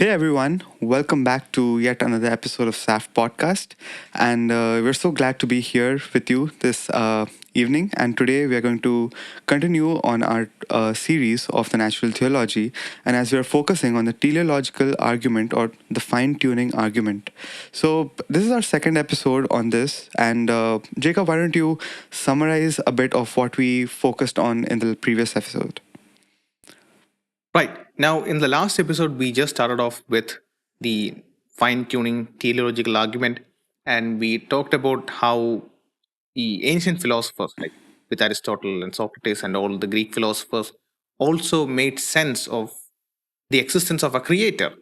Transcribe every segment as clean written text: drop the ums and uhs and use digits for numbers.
Hey everyone, welcome back to yet another episode of SAFT Podcast. And we're so glad to be here with you this evening. And today we are going to continue on our series of the natural theology. And as we are focusing on the teleological argument or the fine tuning argument. So, this is our second episode on this. And Jacob, why don't you summarize a bit of what we focused on in the previous episode? Right. Now, in the last episode, we just started off with the fine tuning teleological argument, and we talked about how the ancient philosophers, like with Aristotle and Socrates and all the Greek philosophers, also made sense of the existence of a creator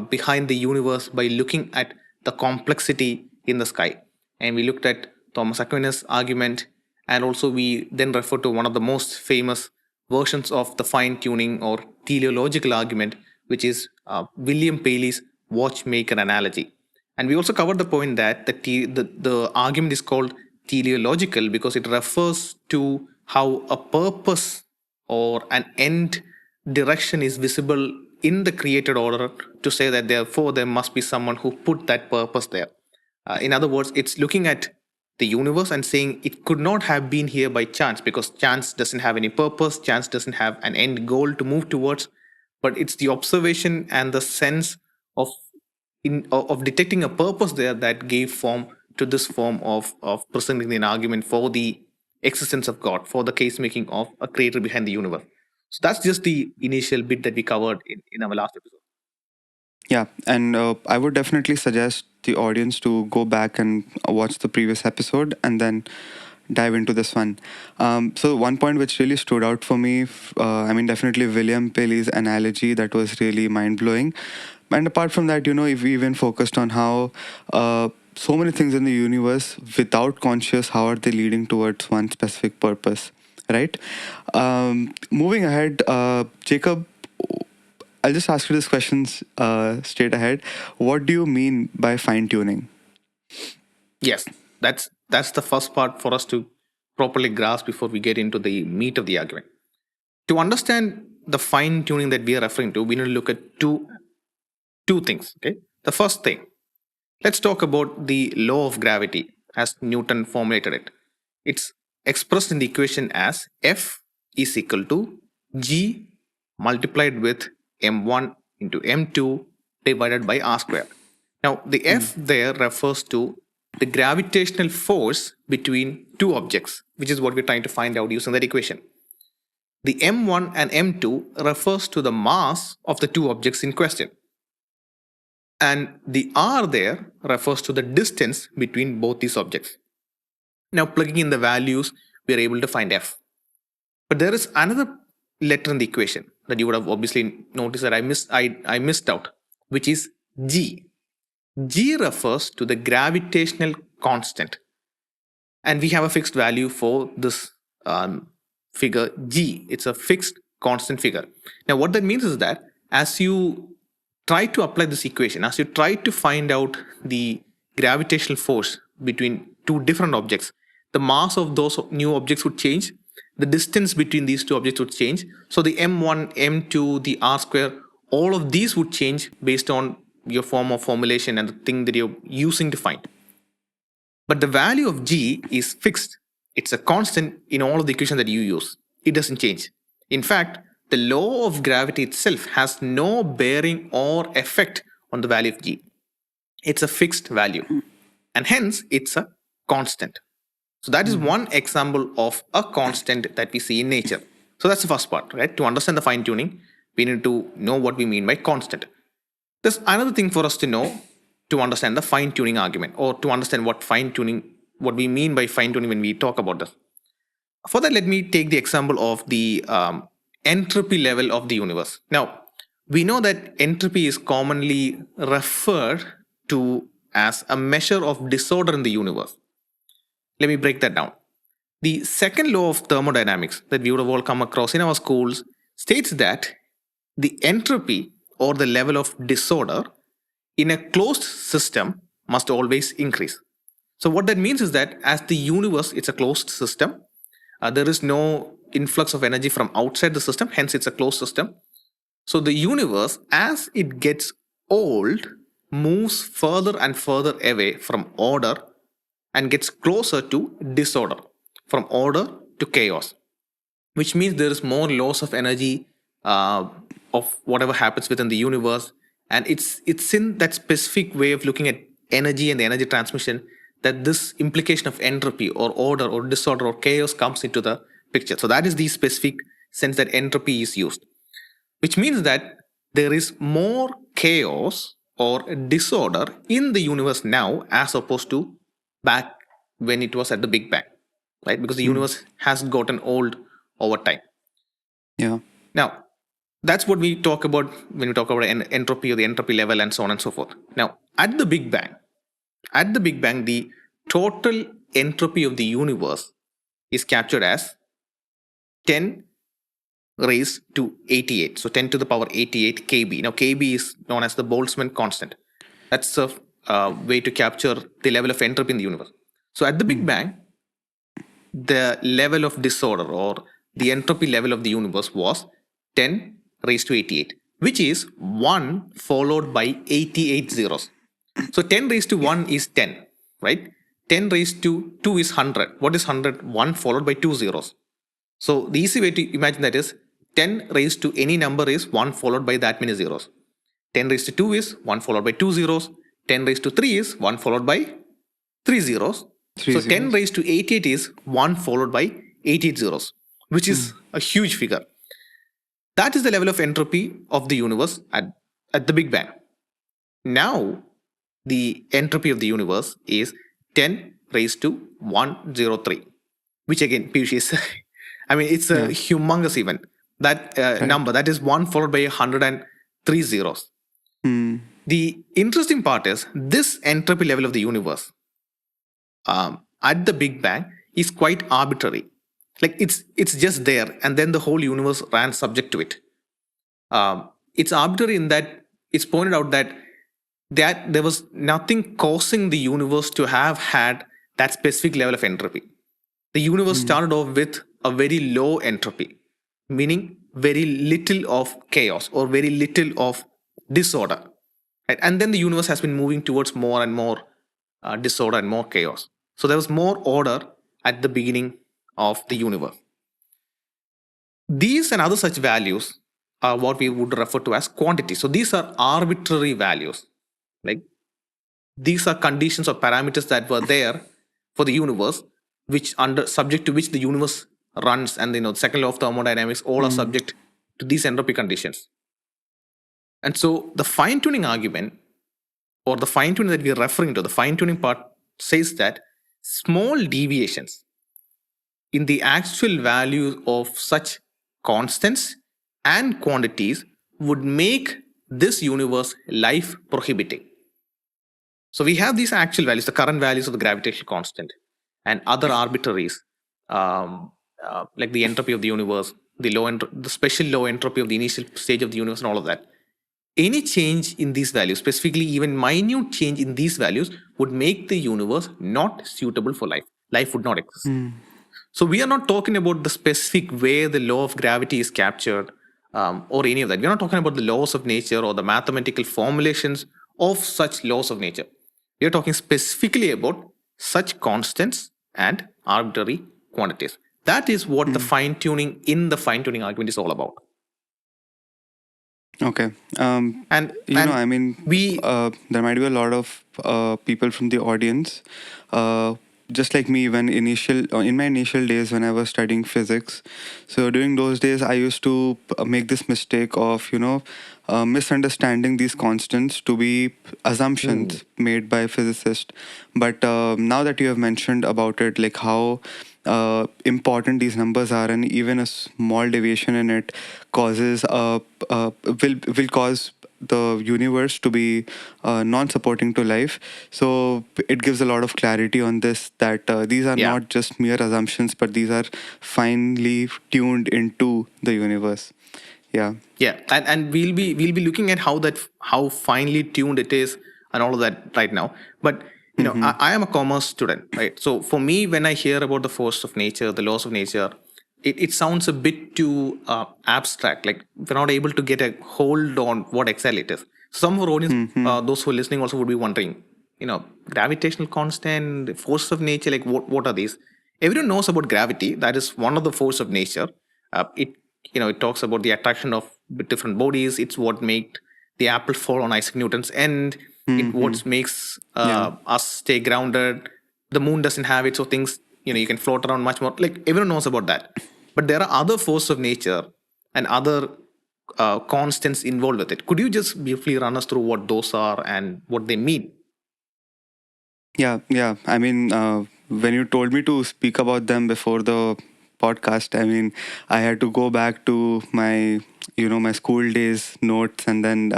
behind the universe by looking at the complexity in the sky. And we looked at Thomas Aquinas' argument, and also we then referred to one of the most famous versions of the fine tuning or teleological argument, which is William Paley's watchmaker analogy. And we also covered the point that the argument is called teleological because it refers to how a purpose or an end direction is visible in the created order to say that therefore there must be someone who put that purpose there. In other words, it's looking at the universe and saying it could not have been here by chance because chance doesn't have any purpose, chance doesn't have an end goal to move towards, but it's the observation and the sense of of detecting a purpose there that gave form to this form of presenting an argument for the existence of God, for the case making of a creator behind the universe. So that's just the initial bit that we covered in our last episode. Yeah, and I would definitely suggest the audience to go back and watch the previous episode and then dive into this one. So, one point which really stood out for me, definitely William Paley's analogy that was really mind blowing. And apart from that, if we even focused on how so many things in the universe, without conscious, how are they leading towards one specific purpose, right? Moving ahead, Jacob, I'll just ask you this questions straight ahead. What do you mean by fine tuning? Yes, that's the first part for us to properly grasp before we get into the meat of the argument. To understand the fine tuning that we are referring to, we need to look at two things. Okay, the first thing, let's talk about the law of gravity as Newton formulated it. It's expressed in the equation as F is equal to G multiplied with m1 into m2 divided by r squared. Now, the Hmm. F there refers to the gravitational force between two objects, which is what we're trying to find out using that equation. The m1 and m2 refers to the mass of the two objects in question. And the r there refers to the distance between both these objects. Now, plugging in the values, we are able to find F. But there is another letter in the equation that you would have obviously noticed that I missed out, which is G. G refers to the gravitational constant. And we have a fixed value for this figure G. It's a fixed constant figure. Now, what that means is that as you try to apply this equation, as you try to find out the gravitational force between two different objects, the mass of those new objects would change, the distance between these two objects would change. So the m1, m2, the r square, all of these would change based on your form of formulation and the thing that you're using to find. But the value of g is fixed. It's a constant in all of the equations that you use. It doesn't change. In fact, the law of gravity itself has no bearing or effect on the value of g. It's a fixed value. And hence, it's a constant. So that is Mhm. one example of a constant that we see in nature. So that's the first part, right? To understand the fine tuning, we need to know what we mean by constant. There's another thing for us to know to understand the fine tuning argument or to understand what we mean by fine tuning when we talk about this. For that, let me take the example of the entropy level of the universe. Now, we know that entropy is commonly referred to as a measure of disorder in the universe. Let me break that down. The second law of thermodynamics that we would have all come across in our schools states that the entropy or the level of disorder in a closed system must always increase. So, what that means is that as the universe it's a closed system, there is no influx of energy from outside the system, hence, it's a closed system. So, the universe, as it gets old moves further and further away from order and gets closer to disorder, from order to chaos, which means there is more loss of energy uh, of whatever happens within the universe. And it's in that specific way of looking at energy and the energy transmission that this implication of entropy or order or disorder or chaos comes into the picture. So that is the specific sense that entropy is used, which means that there is more chaos or disorder in the universe now as opposed to back when it was at the Big Bang, right? Because the Mm. universe has gotten old over time. Yeah. Now, that's what we talk about when we talk about entropy or the entropy level and so on and so forth. Now, at the Big Bang, the total entropy of the universe is captured as 10 raised to 88. So 10 to the power 88 kb. Now, kb is known as the Boltzmann constant. That's a way to capture the level of entropy in the universe. So at the Big Mm. Bang, the level of disorder or the entropy level of the universe was 10 raised to 88, which is 1 followed by 88 zeros. So 10 raised to 1 is 10, right? 10 raised to 2 is 100. What is 100? 1 followed by 2 zeros. So the easy way to imagine that is 10 raised to any number is 1 followed by that many zeros. 10 raised to 2 is 1 followed by 2 zeros. 10 raised to 3 is 1 followed by 3 zeros. Three So 10 zeros. raised to 88 is 1 followed by 88 zeros, which Mm. is a huge figure. That is the level of entropy of the universe at the Big Bang. Now, the entropy of the universe is 10 raised to 103, which again, Piyush is, I mean, it's a Yeah. humongous event. That Right. number, that is 1 followed by 103 zeros. Mm. The interesting part is this entropy level of the universe at the Big Bang is quite arbitrary. Like it's just there, and then the whole universe ran subject to it. It's arbitrary in that it's pointed out that there was nothing causing the universe to have had that specific level of entropy. The universe Mm. started off with a very low entropy, meaning very little of chaos or very little of disorder. Right? And then the universe has been moving towards more and more disorder and more chaos. So there was more order at the beginning of the universe. These and other such values are what we would refer to as quantities. So these are arbitrary values. Like these are conditions or parameters that were there for the universe, which under subject to which the universe runs, and the second law of thermodynamics all are Mm. subject to these entropy conditions. And so the fine tuning argument or the fine tuning that we are referring to, the fine tuning part says that small deviations in the actual value of such constants and quantities would make this universe life prohibiting. So we have these actual values, the current values of the gravitational constant, and other arbitraries, like the entropy of the universe, the special low entropy of the initial stage of the universe, and all of that. Any change in these values, specifically even minute change in these values, would make the universe not suitable for life. Life would not exist. Mm. So we are not talking about the specific way the law of gravity is captured or any of that. We're not talking about the laws of nature or the mathematical formulations of such laws of nature. We are talking specifically about such constants and arbitrary quantities. That is what the Mm. fine tuning in the fine tuning argument is all about. Okay. And I and mean, we there might be a lot of people from the audience, uh, just like me, when in my initial days when I was studying physics. So during those days, I used to make this mistake of, misunderstanding these constants to be mm, assumptions made by physicists. But now that you have mentioned about it, like how important these numbers are, and even a small deviation in it causes will cause the universe to be non-supporting to life. So it gives a lot of clarity on this, that these are yeah. not just mere assumptions, but these are finely tuned into the universe. Yeah. Yeah, and we'll be looking at how finely tuned it is and all of that right now. But Mm-hmm. I am a commerce student, right? So for me, when I hear about the force of nature, the laws of nature, it sounds a bit too abstract. Like we're not able to get a hold on what exactly it is. Some of our audience, Mm-hmm. those who are listening, also would be wondering, gravitational constant, force of nature, like what are these? Everyone knows about gravity. That is one of the force of nature. It talks about the attraction of different bodies. It's what made the apple fall on Isaac Newton's end. It Mm-hmm. what makes Yeah. us stay grounded. The moon doesn't have it, so things, you can float around much more. Like everyone knows about that. But there are other forces of nature and other constants involved with it. Could you just briefly run us through what those are and what they mean? Yeah, yeah. I mean, when you told me to speak about them before the podcast, I mean, I had to go back to my school days notes and then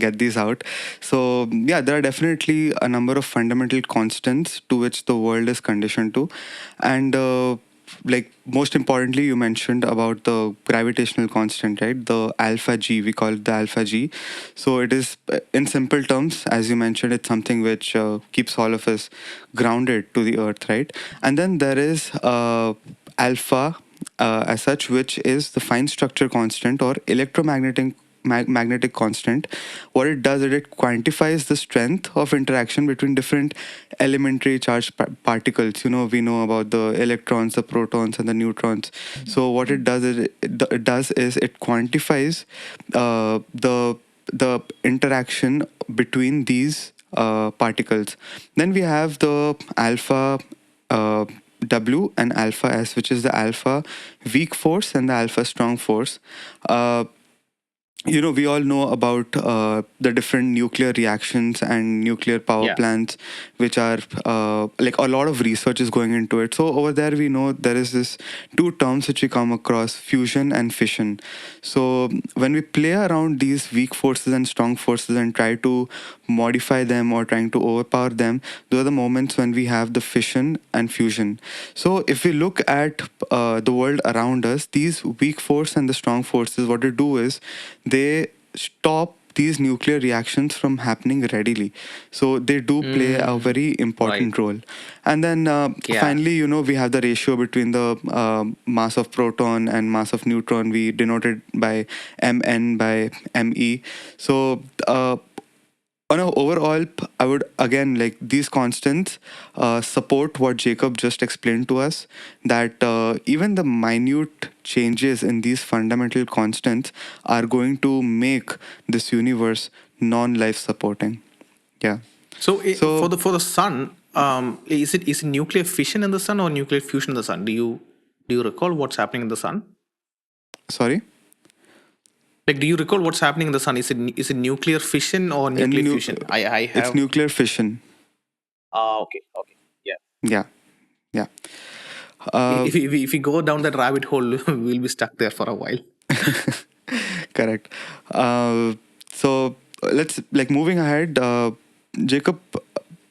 get these out. So, yeah, there are definitely a number of fundamental constants to which the world is conditioned to. And like most importantly, you mentioned about the gravitational constant, right? The alpha g, we call it the alpha g. So it is, in simple terms, as you mentioned, it's something which keeps all of us grounded to the earth, right? And then there is alpha, as such, which is the fine structure constant or magnetic constant. What it does is it quantifies the strength of interaction between different elementary charged particles. We know about the electrons, the protons, and the neutrons. So what it does is it quantifies the interaction between these particles. Then we have the alpha uh, W and alpha S, which is the alpha weak force and the alpha strong force. Uh, we all know about the different nuclear reactions and nuclear power Yeah. plants, which are like a lot of research is going into it. So over there, we know there is this two terms which we come across: fusion and fission. So when we play around these weak forces and strong forces and try to modify them or trying to overpower them, those are the moments when we have the fission and fusion. So if we look at the world around us, these weak force and the strong forces, what they do is they stop these nuclear reactions from happening readily. So they do play a very Right. important role. And then Yeah. finally, we have the ratio between the mass of proton and mass of neutron. We denote it by mn by me. So on a overall, I would again, like, these constants support what Jacob just explained to us, that even the minute changes in these fundamental constants are going to make this universe non-life supporting. Yeah. So for So the sun, is it nuclear fission in the sun or nuclear fusion in the sun? Do you recall what's happening in the sun? sorry. Like, do you recall what's happening in the sun? Is it nuclear fission or in nuclear nu- fusion? I it's have. nuclear fission. Okay. Okay. Yeah. Yeah. Yeah. uh, If we go down that rabbit hole, we'll be stuck there for a while. Correct. Uh, so let's, like, moving ahead. Jacob,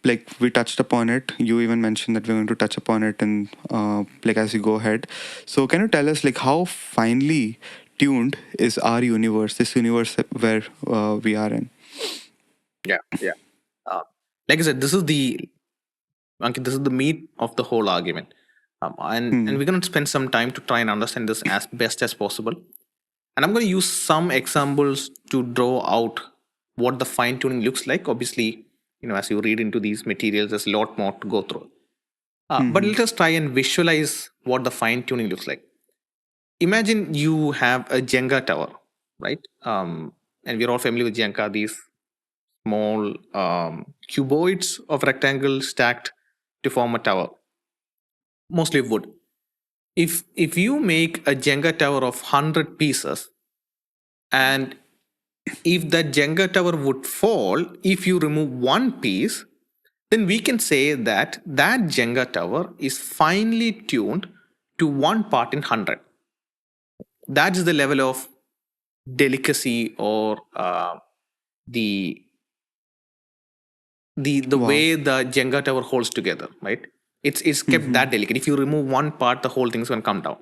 like, we touched upon it. You even mentioned that we're going to touch upon it, and like, as you go ahead. So can you tell us, like, how finely tuned is our universe? This universe where we are in. Yeah. Yeah. Like I said, this is the Ankit, this is the meat of the whole argument. And Hmm. we're going to spend some time to try and understand this as best as possible. And I'm going to use some examples to draw out what the fine tuning looks like. Obviously, as you read into these materials, there's a lot more to go through. But Hmm. let us try and visualize what the fine tuning looks like. Imagine you have a Jenga tower, right? And we're all familiar with Jenga, these small cuboids of rectangle stacked to form a tower, mostly wood. If you make a Jenga tower of 100 pieces, and if that Jenga tower would fall if you remove one piece, then we can say that that Jenga tower is finely tuned to one part in 100. That is the level of delicacy, or the the Wow. way the Jenga tower holds together, right? It's kept Hmm. that delicate. If you remove one part, the whole thing's going to come down.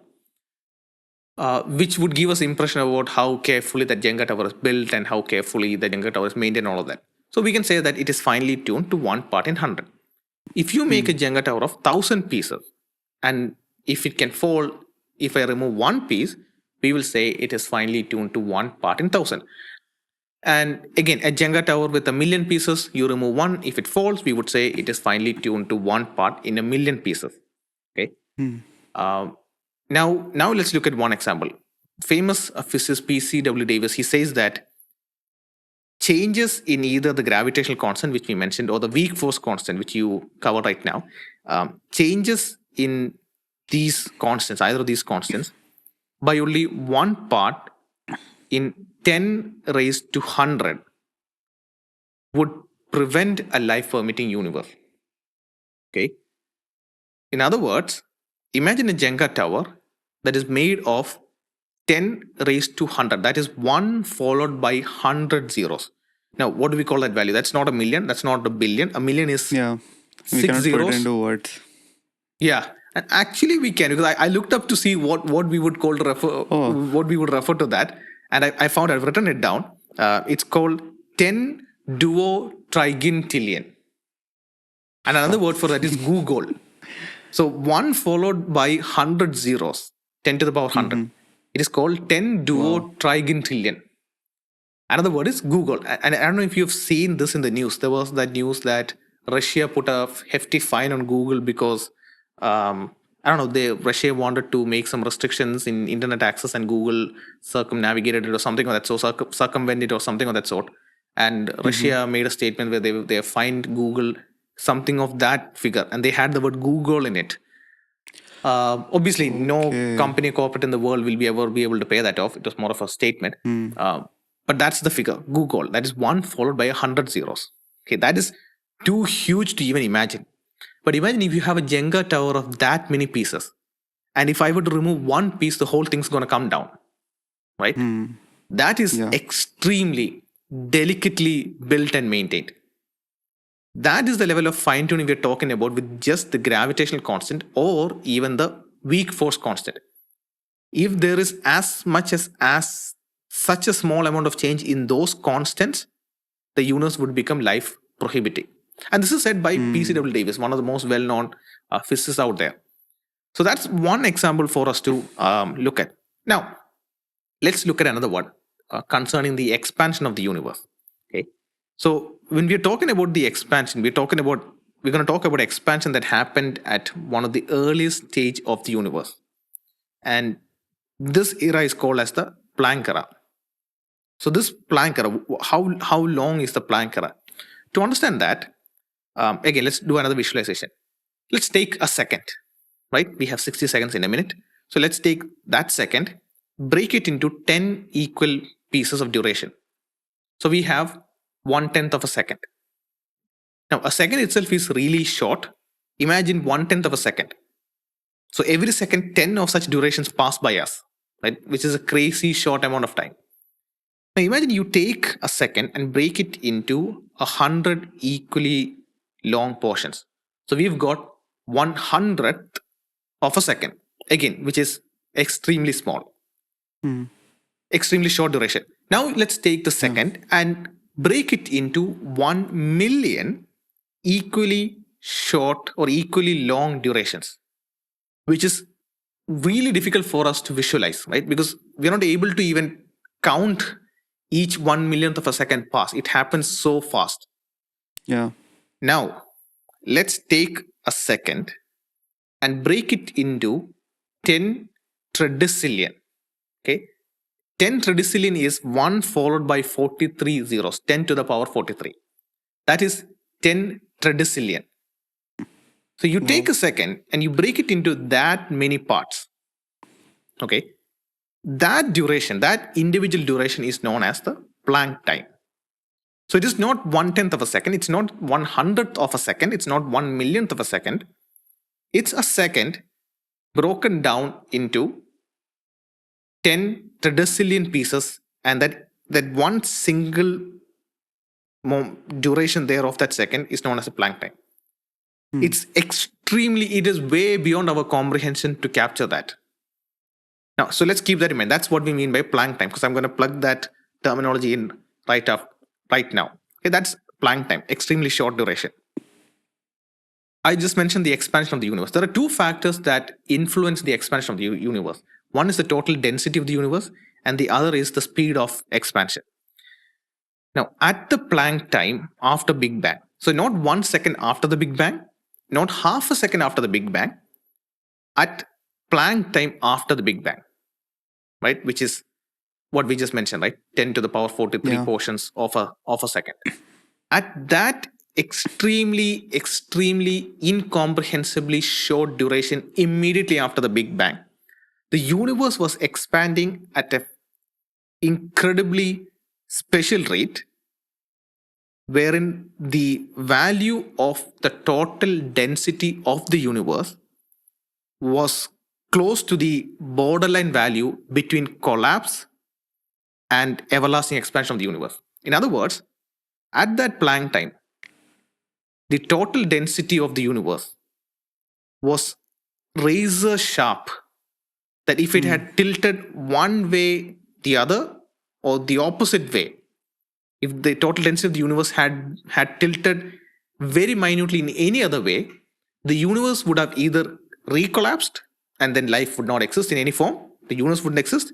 Which would give us impression about how carefully the Jenga tower is built and how carefully the Jenga tower is maintained, all of that. So we can say that it is finely tuned to one part in 100. If you make a Hmm. Jenga tower of 1,000 pieces, and if it can fall, if I remove one piece, we will say it is finely tuned to one part in 1,000. And again, a Jenga tower with a million pieces, you remove one. If it falls, we would say it is finely tuned to one part in a million pieces. Okay. Um, now let's look at one example. Famous physicist P.C.W. Davis, he says that changes in either the gravitational constant, which we mentioned, or the weak force constant, which you cover right now, changes in these constants, either of these constants, by only one part in 10 raised to 100 would prevent a life permitting universe. Okay. In other words, imagine a Jenga tower that is made of 10 raised to 100. That is 1 followed by 100 zeros. Now, what do we call that value? That's not a million. That's not a billion. A million is Yeah, we 6 cannot put it zeros. into words. Yeah. And actually, we can, because I looked up to see what we would call Oh, what we would refer to that. And I found I've written it down. It's called 10 duo trigintillion. And another word for that is Google. So 1 followed by 100 zeros, 10 to the power 100. It is called 10 duo wow. trigintillion. Another word is Google. And I don't know if you've seen this in the news. There was that news that Russia put a hefty fine on Google because, I don't know, Russia wanted to make some restrictions in internet access and Google circumnavigated it or something of that sort, circumvented or something of that sort. And Russia made a statement where they fined Google something of that figure. And they had the word Google in it. Obviously, no Okay. company corporate in the world will ever be able to pay that off. It was more of a statement. But that's the figure. Google. That is 1 followed by 100 zeros. Okay, that is too huge to even imagine. But imagine if you have a Jenga tower of that many pieces, and if I were to remove one piece, the whole thing's going to come down, right? That is Yeah. extremely delicately built and maintained. That is the level of fine tuning we're talking about with just the gravitational constant or even the weak force constant. If there is as much as such a small amount of change in those constants, the universe would become life prohibiting. And this is said by P.C.W. Davis, one of the most well known physicists out there. So that's one example for us to look at. Now, let's look at another one concerning the expansion of the universe. Okay. So when we're talking about the expansion, we're going to talk about expansion that happened at one of the earliest stage of the universe. And this era is called as the Planck era. So this Planck era, how long is the Planck era? To understand that, again, let's do another visualization. Let's take a second, right? We have 60 seconds in a minute. So let's take that second, break it into 10 equal pieces of duration. So we have 1/10 of a second. Now, a second itself is really short. Imagine 1/10 of a second. So every second, 10 of such durations pass by us, right? Which is a crazy short amount of time. Now imagine you take a second and break it into 100 equally long portions. So we've got 1/100th of a second, again, which is extremely small, extremely short duration. Now let's take the Yeah. second and break it into 1 million equally short or equally long durations, which is really difficult for us to visualize, right? Because we're not able to even count each 1 millionth of a second pass. It happens so fast. Yeah. Now, let's take a second and break it into 10 tredecillion. Okay. 10 tredecillion is 1 followed by 43 zeros, 10 to the power 43. That is 10 tredecillion. So you take Wow. a second and you break it into that many parts. Okay. That duration, that individual duration is known as the Planck time. So it is not 1/10 of a second, it's not 100th of a second, it's not 1 millionth of a second. It's a second broken down into 10 tredecillion pieces, and that one single duration there of that second is known as a Planck time. It is way beyond our comprehension to capture that. Now, so let's keep that in mind. That's what we mean by Planck time, because I'm going to plug that terminology in right now. Okay, that's Planck time, extremely short duration. I just mentioned the expansion of the universe. There are two factors that influence the expansion of the universe. One is the total density of the universe, and the other is the speed of expansion. Now, at the Planck time after Big Bang, so not 1 second after the Big Bang, not half a second after the Big Bang, at Planck time after the Big Bang, right? Which is what we just mentioned, right? 10 to the power 43 Yeah. portions of a second. At that extremely incomprehensibly short duration immediately after the Big Bang, the universe was expanding at an incredibly special rate, wherein the value of the total density of the universe was close to the borderline value between collapse and everlasting expansion of the universe. In other words, at that Planck time, the total density of the universe was razor sharp, that if it Mm. had tilted one way, the other, or the opposite way, if the total density of the universe had tilted very minutely in any other way, the universe would have either recollapsed and then life would not exist in any form, the universe wouldn't exist,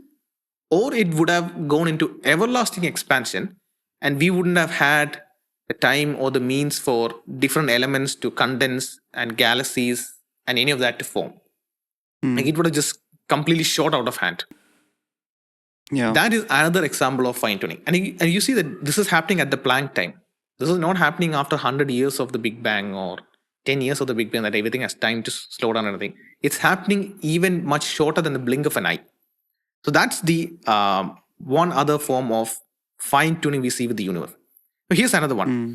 or it would have gone into everlasting expansion and we wouldn't have had the time or the means for different elements to condense and galaxies and any of that to form. Like, Mm. it would have just completely shot out of hand. Yeah. That is another example of fine tuning. And you see that this is happening at the Planck time. This is not happening after 100 years of the Big Bang or 10 years of the Big Bang, that everything has time to slow down and everything. It's happening even much shorter than the blink of an eye. So that's the one other form of fine tuning we see with the universe. So here's another one. Mm.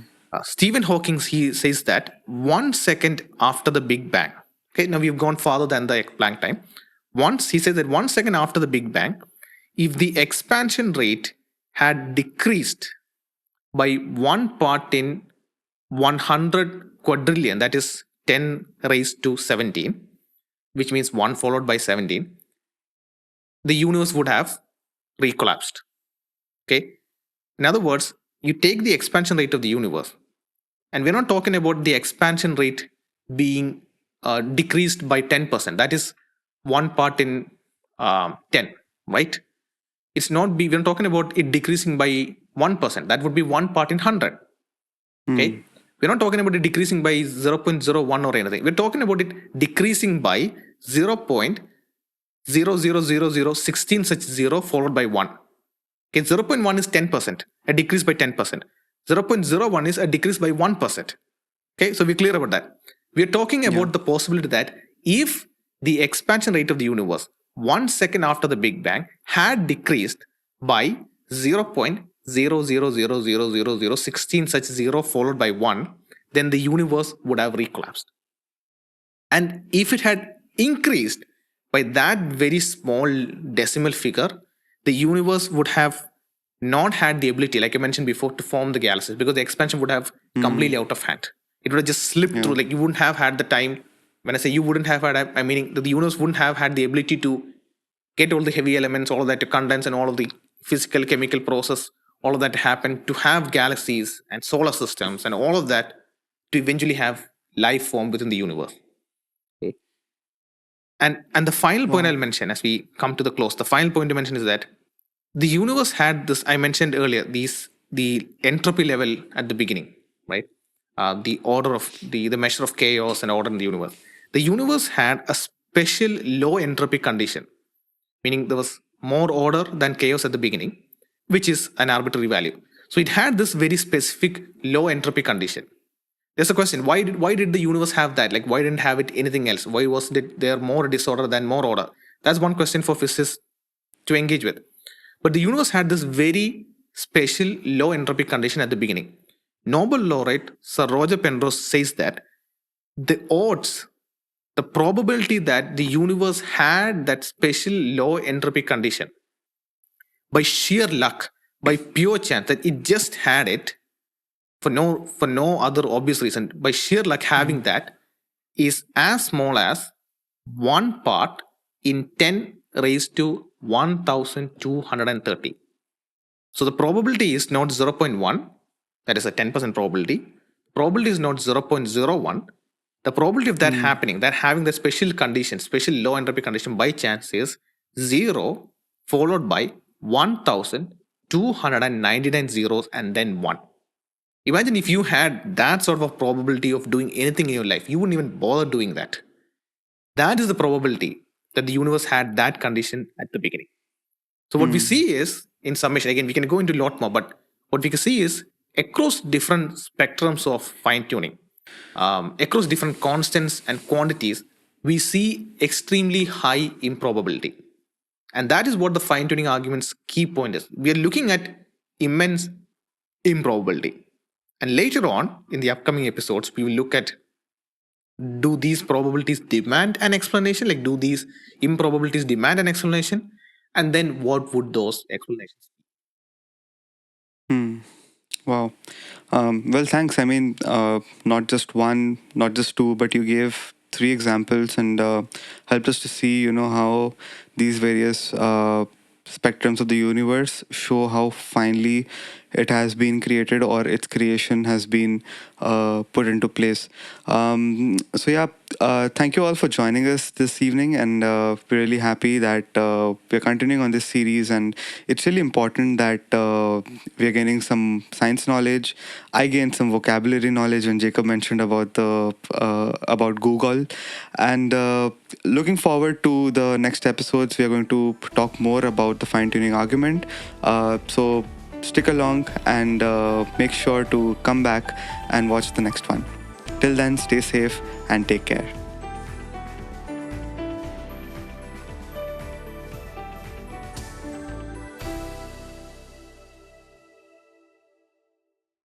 Stephen Hawking, he says that 1 second after the Big Bang, okay, now we've gone farther than the Planck time. Once he says that 1 second after the Big Bang, if the expansion rate had decreased by 1 part in 100 quadrillion, that is 10 raised to 17, which means 1 followed by 17, the universe would have recollapsed. Okay. In other words, you take the expansion rate of the universe, and we're not talking about the expansion rate being decreased by 10%. That is 1 part in 10, right? It's not be we're talking about it decreasing by 1%. That would be 1 part in 100. Mm. Okay. We're not talking about it decreasing by 0.01 or anything. We're talking about it decreasing by 0.000016 such 0 followed by 1. Okay, 0.1 is 10%, a decrease by 10%. 0.01 is a decrease by 1%. Okay, so we're clear about that. We're talking Yeah. about the possibility that if the expansion rate of the universe 1 second after the Big Bang had decreased by 0.00000016 such 0 followed by 1, then the universe would have recollapsed. And if it had increased by that very small decimal figure, the universe would have not had the ability, like I mentioned before, to form the galaxies, because the expansion would have Mm. completely out of hand. It would have just slipped Yeah. through. Like, you wouldn't have had the time. When I say you wouldn't have had, I mean the universe wouldn't have had the ability to get all the heavy elements, all of that to condense, and all of the physical, chemical process, all of that to happen to have galaxies and solar systems and all of that to eventually have life form within the universe. Okay. And the final point Wow. I'll mention as we come to the close, the final point to mention is that the universe had this, I mentioned earlier, these the entropy level at the beginning, right? The order of the measure of chaos and order in the universe. The universe had a special low entropy condition, meaning there was more order than chaos at the beginning, which is an arbitrary value. So it had this very specific low entropy condition. There's a question: why did the universe have that? Like, why didn't have it anything else? Why was it there more disorder than more order? That's one question for physicists to engage with. But the universe had this very special low entropy condition at the beginning. Nobel laureate Sir Roger Penrose says that the odds, the probability that the universe had that special low entropy condition by sheer luck, by pure chance, that it just had it for no other obvious reason, by sheer luck having Mm. that, is as small as 1 part in 10 raised to 1230. So the probability is not 0.1, that is a 10% probability. Probability is not 0.01. The probability of that Mm. happening, that having the special condition, special low entropy condition by chance, is 0 followed by 1000 299 zeros and then 1. Imagine if you had that sort of probability of doing anything in your life, you wouldn't even bother doing that. That is the probability that the universe had that condition at the beginning. So what we Hmm. see is, in summation, again, we can go into a lot more, but what we can see is across different spectrums of fine tuning, across different constants and quantities, we see extremely high improbability. And that is what the fine tuning argument's key point is. We are looking at immense improbability. And later on, in the upcoming episodes, we will look at, do these probabilities demand an explanation? Like, do these improbabilities demand an explanation? And then what would those explanations be? Hmm. Wow. Well, thanks. I mean, not just one, not just two, but you gave three examples and helped us to see, how these various spectrums of the universe show how finely it has been created or its creation has been put into place. So, yeah, thank you all for joining us this evening, and we're really happy that we're continuing on this series. And it's really important that we're gaining some science knowledge. I gained some vocabulary knowledge when Jacob mentioned about the about Google, and looking forward to the next episodes. We are going to talk more about the fine tuning argument. So stick along and make sure to come back and watch the next one. Till then, stay safe and take care.